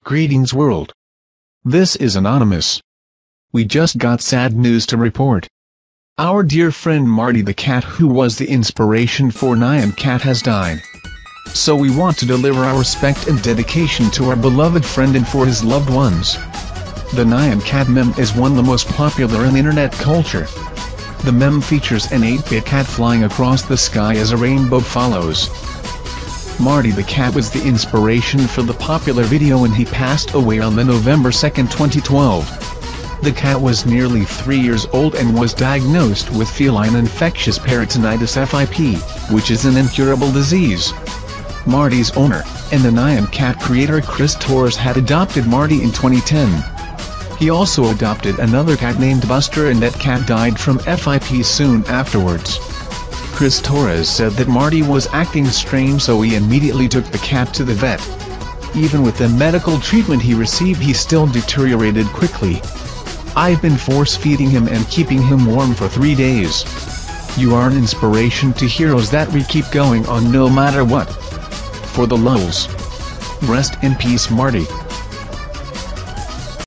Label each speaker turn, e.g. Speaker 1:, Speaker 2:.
Speaker 1: Greetings world. This is Anonymous. We just got sad news to report. Our dear friend Marty the cat, who was the inspiration for Nyan Cat, has died. So we want to deliver our respect and dedication to our beloved friend and for his loved ones. The Nyan Cat meme is one of the most popular in internet culture. The meme features an 8-bit cat flying across the sky as a rainbow follows. Marty the cat was the inspiration for the popular video, and he passed away on November 2, 2012. The cat was nearly 3 years old and was diagnosed with feline infectious peritonitis (FIP), which is an incurable disease. Marty's owner, and the Nyan Cat creator Chris Torres, had adopted Marty in 2010. He also adopted another cat named Buster, and that cat died from FIP soon afterwards. Chris Torres said that Marty was acting strange, so he immediately took the cat to the vet. Even with the medical treatment he received, he still deteriorated quickly. I've been force-feeding him and keeping him warm for 3 days. You are an inspiration to heroes that we keep going on no matter what. For the lulz. Rest in peace, Marty.